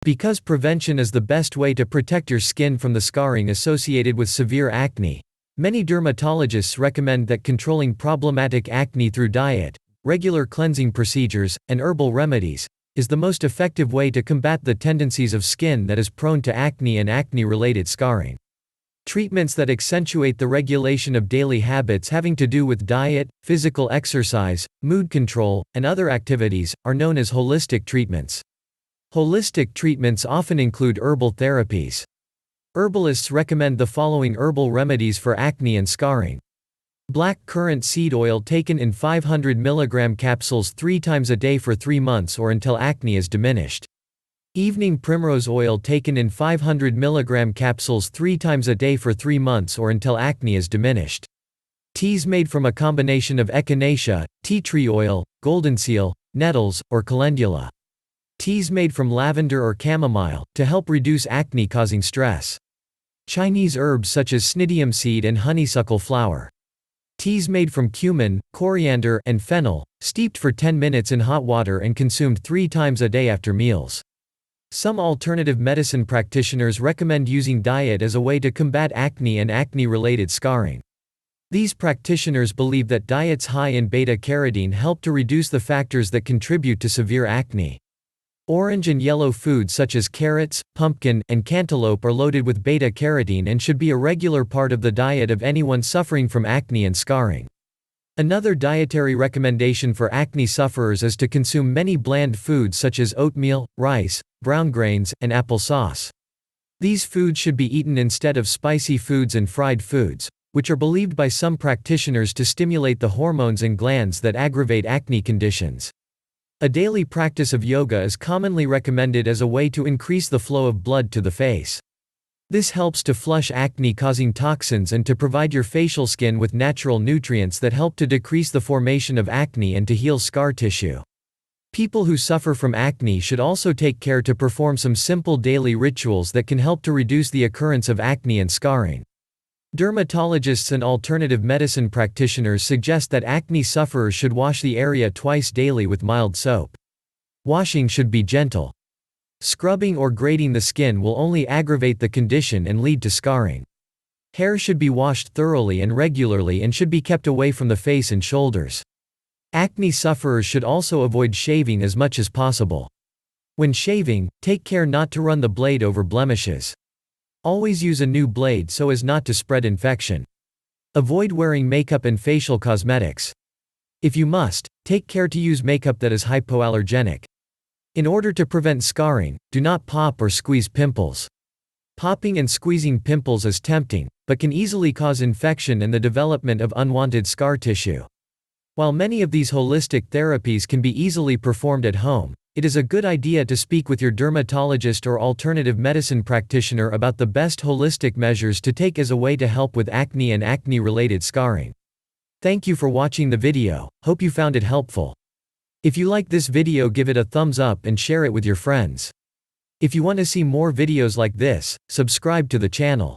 Because prevention is the best way to protect your skin from the scarring associated with severe acne, many dermatologists recommend that controlling problematic acne through diet, regular cleansing procedures, and herbal remedies is the most effective way to combat the tendencies of skin that is prone to acne and acne-related scarring. Treatments that accentuate the regulation of daily habits having to do with diet, physical exercise, mood control, and other activities are known as holistic treatments. Holistic treatments often include herbal therapies. Herbalists recommend the following herbal remedies for acne and scarring. Black currant seed oil taken in 500 mg capsules 3 times a day for 3 months or until acne is diminished. Evening primrose oil taken in 500 mg capsules 3 times a day for 3 months or until acne is diminished. Teas made from a combination of echinacea, tea tree oil, golden seal, nettles, or calendula. Teas made from lavender or chamomile, to help reduce acne-causing stress. Chinese herbs such as cnidium seed and honeysuckle flower. Teas made from cumin, coriander, and fennel, steeped for 10 minutes in hot water and consumed 3 times a day after meals. Some alternative medicine practitioners recommend using diet as a way to combat acne and acne-related scarring. These practitioners believe that diets high in beta-carotene help to reduce the factors that contribute to severe acne. Orange and yellow foods such as carrots, pumpkin, and cantaloupe are loaded with beta-carotene and should be a regular part of the diet of anyone suffering from acne and scarring. Another dietary recommendation for acne sufferers is to consume many bland foods such as oatmeal, rice, brown grains, and applesauce. These foods should be eaten instead of spicy foods and fried foods, which are believed by some practitioners to stimulate the hormones and glands that aggravate acne conditions. A daily practice of yoga is commonly recommended as a way to increase the flow of blood to the face. This helps to flush acne-causing toxins and to provide your facial skin with natural nutrients that help to decrease the formation of acne and to heal scar tissue. People who suffer from acne should also take care to perform some simple daily rituals that can help to reduce the occurrence of acne and scarring. Dermatologists and alternative medicine practitioners suggest that acne sufferers should wash the area twice daily with mild soap. Washing should be gentle. Scrubbing or grating the skin will only aggravate the condition and lead to scarring. Hair should be washed thoroughly and regularly and should be kept away from the face and shoulders. Acne sufferers should also avoid shaving as much as possible. When shaving, take care not to run the blade over blemishes. Always use a new blade so as not to spread infection. Avoid wearing makeup and facial cosmetics. If you must, take care to use makeup that is hypoallergenic. In order to prevent scarring, do not pop or squeeze pimples. Popping and squeezing pimples is tempting, but can easily cause infection and the development of unwanted scar tissue. While many of these holistic therapies can be easily performed at home, it is a good idea to speak with your dermatologist or alternative medicine practitioner about the best holistic measures to take as a way to help with acne and acne-related scarring. Thank you for watching the video, hope you found it helpful. If you like this video, give it a thumbs up and share it with your friends. If you want to see more videos like this, subscribe to the channel.